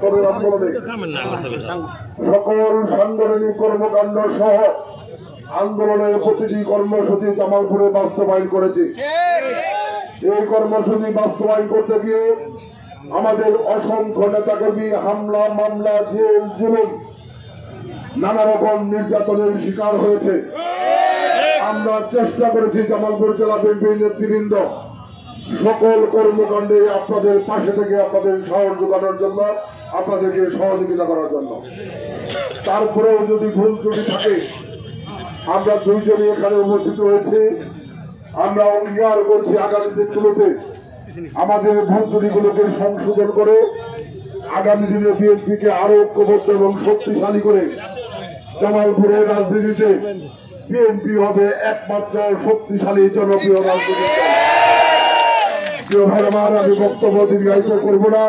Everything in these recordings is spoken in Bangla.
আন্দোলনে সকল সাংগঠনিক কর্মকাণ্ড সহ আন্দোলনের প্রতিটি কর্মসূচি জামালপুরে বাস্তবায়ন করেছে। এই কর্মসূচি বাস্তবায়ন করতে গিয়ে আমাদের অসংখ্য নেতাকর্মী হামলা, মামলা, জেল, জুলুম, নানা রকম নির্যাতনের শিকার হয়েছে। আমরা চেষ্টা করেছি জামালপুর জেলা বিএনপির নেতৃবৃন্দ সকল কর্মকাণ্ডে আপনাদের পাশে থেকে আপনাদের সাহস যোগানোর জন্য, আপনাদেরকে সহযোগিতা করার জন্য। তারপরেও যদি ভুল ত্রুটি থাকে, আমরা দুইজনই এখানে উপস্থিত হয়েছি। আমরা অঙ্গীকার করছি আগামী দিনগুলোতে আমাদের ভুল ত্রুটিগুলোকে সংশোধন করে আগামী দিনে বিএনপিকে আরো ঐক্যবদ্ধ এবং শক্তিশালী করে জামালপুরের রাজনীতিতে বিএনপি হবে একমাত্র শক্তিশালী জনপ্রিয় রাজনীতি। আমি বক্তব্য দীর্ঘায়িত করব না।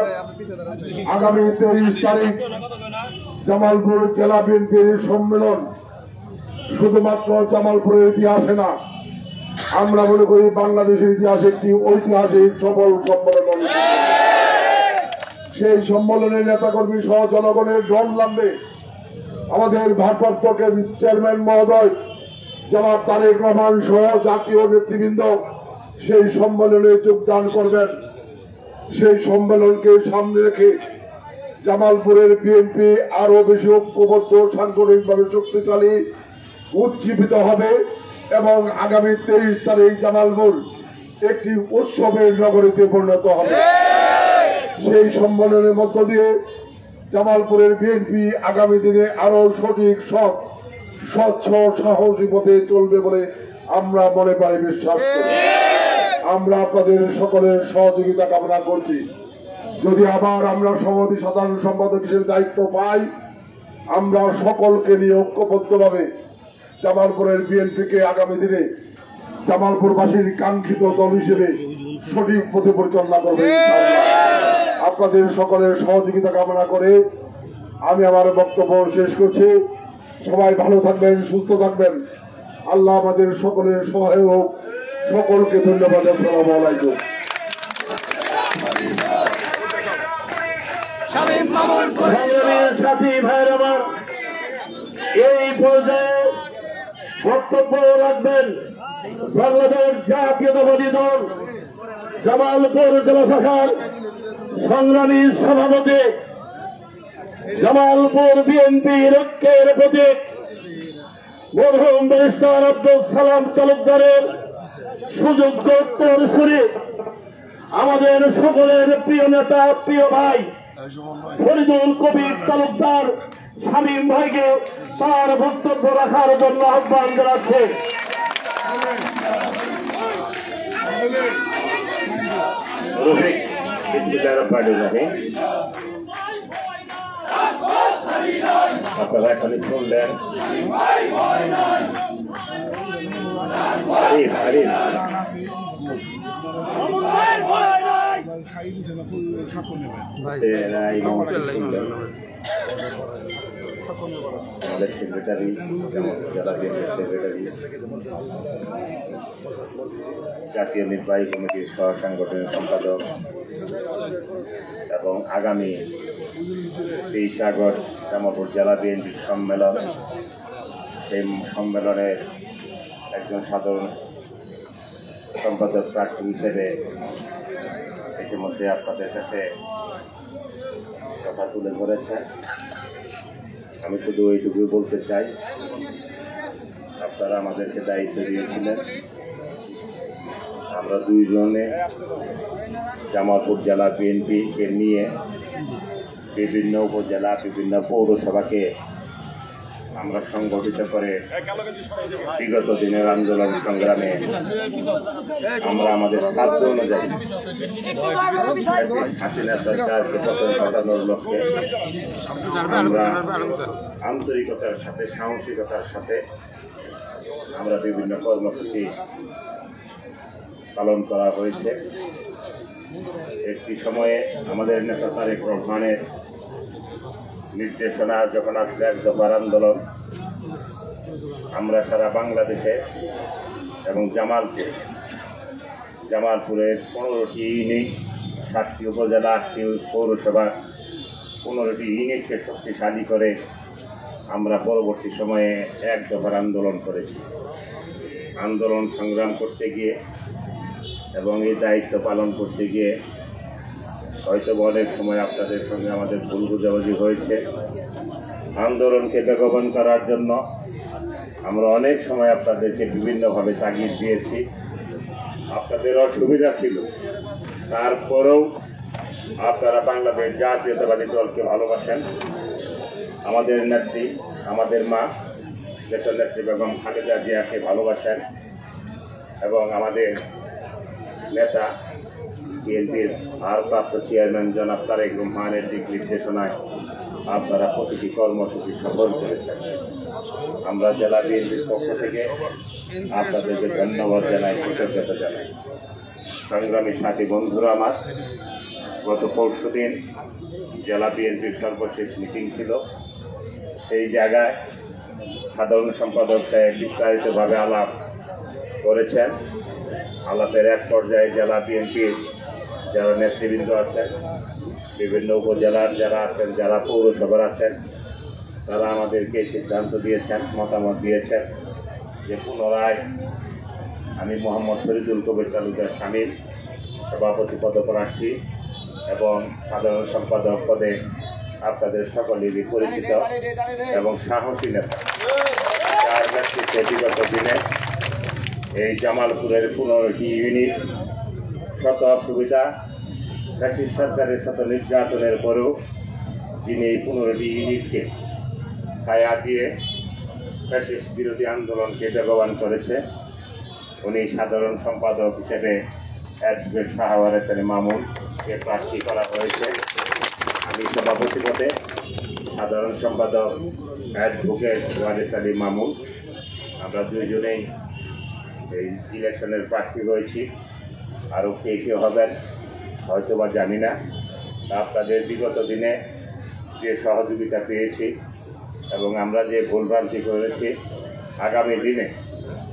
আগামী 23 তারিখ জামালপুর জেলা বিএনপির সম্মেলন শুধুমাত্র জামালপুরের ইতিহাসে না, আমরা মনে করি বাংলাদেশের ইতিহাসে একটি ঐতিহাসিক সফল সম্মেলন। সেই সম্মেলনের নেতাকর্মী সহ জনগণের ঢল নামবে। আমাদের ভারপ্রাপ্ত চেয়ারম্যান মহোদয় জনাব তারেক রহমান সহ জাতীয় নেতৃবৃন্দ সেই সম্মেলনে যোগদান করবেন। সেই সম্মেলনকে সামনে রেখে জামালপুরের বিএনপি আরো বেশি ঐক্যবদ্ধ, সাংগঠনিকভাবে শক্তিশালী, উজ্জীবিত হবে এবং আগামী 23 তারিখ জামালপুর একটি উৎসবের নগরীতে পরিণত হবে। সেই সম্মেলনের মধ্য দিয়ে জামালপুরের বিএনপি আগামী দিনে আরো সঠিক, সৎ, স্বচ্ছ, সাহসী পথে চলবে বলে আমরা মনে পারি, বিশ্বাস করি। আমরা আপনাদের সকলের সহযোগিতা কামনা করছি। যদি আবার আমরা সভাপতি, সাধারণ সম্পাদক হিসেবে দায়িত্ব পাই, আমরা সকলকে নিয়ে ঐক্যবদ্ধভাবে জামালপুরের বিএনপিকে আগামী দিনে জামালপুরবাসীর কাঙ্ক্ষিত দল হিসেবে সঠিক পথে পরিচালনা করবে। আপনাদের সকলের সহযোগিতা কামনা করে আমি আমার বক্তব্য শেষ করছি। সবাই ভালো থাকবেন, সুস্থ থাকবেন। আল্লাহ আমাদের সকলের সহায় হোক। সকলকে ধন্যবাদ। আসসালামু আলাইকুম। সাথী ভাইয়ের আমার, এই পর্যায়ে বক্তব্য রাখবেন বাংলাদেশ জাতীয়তাবাদী দল জামালপুর জেলা শাখার সংগ্রামী সভাপতি, জামালপুর বিএনপির ঐক্যের প্রতীক মরহুম ব্যারিস্টার আব্দুল সালাম তালুকদারের সুযোগ্য উত্তরসূরি, আমাদের সকলের প্রিয় নেতা, প্রিয় ভাই ফরিদুল কবির তালুকদার শামীম ভাইকে তার বক্তব্য রাখার জন্য আহ্বান জানাচ্ছে। আপনারা এখানে শুনলেন আমাদের সেক্রেটারি, জেলা সেক্রেটারি, জাতীয় নির্বাহী কমিটির সহ সাংগঠনিক সম্পাদক এবং আগামী 23 আগস্ট জামালপুর জেলা বিএনপির সম্মেলন, সেই সম্মেলনের একজন সাধারণ সম্পাদক প্রার্থী হিসেবে ইতিমধ্যে আপনাদের কাছে কথা তুলে ধরেছেন। আমি শুধু এইটুকুই বলতে চাই, আপনারা আমাদেরকে দায়িত্ব দিয়েছিলেন। আমরা দুইজনে জামালপুর জেলা বিএনপিকে নিয়ে বিভিন্ন উপজেলা, বিভিন্ন পৌরসভাকে আমরা সংগঠিত করে বিগত দিনের আন্দোলন সংগ্রামে আমরা আমাদের সাধ্য অনুযায়ী হাসিনা সরকারকে পতন ঘটানোর লক্ষ্যে আমরা আন্তরিকতার সাথে, সাহসিকতার সাথে আমরা বিভিন্ন কর্মসূচি পালন করা হয়েছে। একটি সময়ে আমাদের নেতা তারেক রহমানের নির্দেশনা যখন আসলে এক দফার আন্দোলন, আমরা সারা বাংলাদেশে এবং জামালপুরের 15টি ইউনিট, 7টি উপজেলা, 8টি পৌরসভা 15টি ইউনিটকে শক্তিশালী করে আমরা পরবর্তী সময়ে এক দফার আন্দোলন করেছি। আন্দোলন সংগ্রাম করতে গিয়ে এবং এই দায়িত্ব পালন করতে গিয়ে হয়তো অনেক সময় আপনাদের সঙ্গে আমাদের ভুল বোঝাবুঝি হয়েছে। আন্দোলনকে বেগবান করার জন্য আমরা অনেক সময় আপনাদেরকে বিভিন্নভাবে তাগিদ দিয়েছি। আপনাদের অসুবিধা ছিল, তারপরেও আপনারা বাংলাদেশ জাতীয়তাবাদী দলকে ভালোবাসেন। আমাদের নেত্রী, আমাদের মা দেশনেত্রী বেগম খালেদা জিয়াকে ভালোবাসেন এবং আমাদের নেতা বিএনপির ভারপ্রাপ্ত চেয়ারম্যান জনাব তারেক রহমানের দিক নির্দেশনায় আপনারা প্রতিটি কর্মসূচি সফল করেছেন। আমরা জেলা বিএনপির পক্ষ থেকে আপনাদেরকে ধন্যবাদ জানাই, কৃতজ্ঞতা জানাই। সংগ্রামী সাথী বন্ধুরা আমার, গত পরশুদিন জেলা বিএনপির সর্বশেষ মিটিং ছিল। সেই জায়গায় সাধারণ সম্পাদক সাহেব বিস্তারিতভাবে আলাপ করেছেন। আলাপের এক পর্যায়ে জেলা বিএনপির যারা নেতৃবৃন্দ আছেন, বিভিন্ন উপজেলার যারা আছেন, যারা পৌরসভার আছেন, তারা আমাদেরকে সিদ্ধান্ত দিয়েছেন, মতামত দিয়েছেন যে পুনরায় আমি মোহাম্মদ ফরিদুল কবির তালুকদার শামীম সভাপতি পদপ্রার্থী এবং সাধারণ সম্পাদক পদে আপনাদের সকলেরই পরিচিত এবং সাহসী নেতা, যার নেতৃত্বে বিগত দিনে এই জামালপুরের 15টি ইউনিট শত অসুবিধা, ফ্যাসিস্ট সরকারের শত নির্যাতনের পরেও যিনি এই 15টি ইউনিটকে ছায়া দিয়ে ফ্যাসিস্ট বিরোধী আন্দোলনকে বেগবান করেছে, উনি সাধারণ সম্পাদক হিসেবে অ্যাডভোকেট শাহওয়ারেস আলী মামুনকে প্রার্থী করা হয়েছে। আমি সভাপতি পদে, সাধারণ সম্পাদক অ্যাডভোকেট ওয়ারেস আলী মামুন, আমরা দুইজনেই এই ইলেকশনের প্রার্থী হয়েছি। আরও কে কে হবেন হয়তো বা জানি না। আপনাদের বিগত দিনে যে সহযোগিতা পেয়েছি এবং আমরা যে ভুলভ্রান্তি করেছি, আগামী দিনে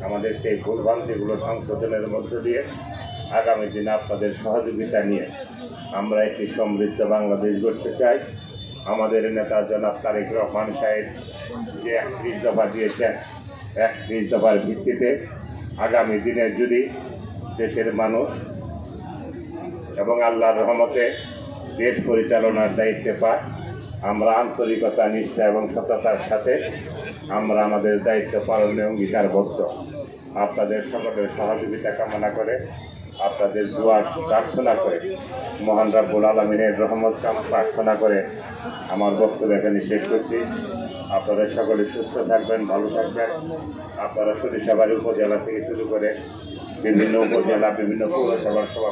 আমাদের সেই ভুলভ্রান্তিগুলো সংশোধনের মধ্য দিয়ে আগামী দিনে আপনাদের সহযোগিতা নিয়ে আমরা একটি সমৃদ্ধ বাংলাদেশ গড়তে চাই। আমাদের নেতা জনাব তারেক রহমান সাহেব যে 31 দফা দিয়েছেন, 31 দফার ভিত্তিতে আগামী দিনে যদি দেশের মানুষ এবং আল্লাহর রহমতে দেশ পরিচালনার দায়িত্বে পায়, আমরা আন্তরিকতা, নিষ্ঠা এবং সততার সাথে আমরা আমাদের দায়িত্ব পালনে অঙ্গীকারবদ্ধ। আপনাদের সকলের সহযোগিতা কামনা করে, আপনাদের দোয়া প্রার্থনা করে, মহান রাব্বুল আলামিনের রহমত প্রার্থনা করে আমার বক্তব্য এখানে শেষ করছি। আপনারা সকলে সুস্থ থাকবেন, ভালো থাকবেন। আপনারা সরিষাবাড়ি উপজেলা থেকে শুরু করে বিভিন্ন উপজেলা, বিভিন্ন পৌরসভার সভা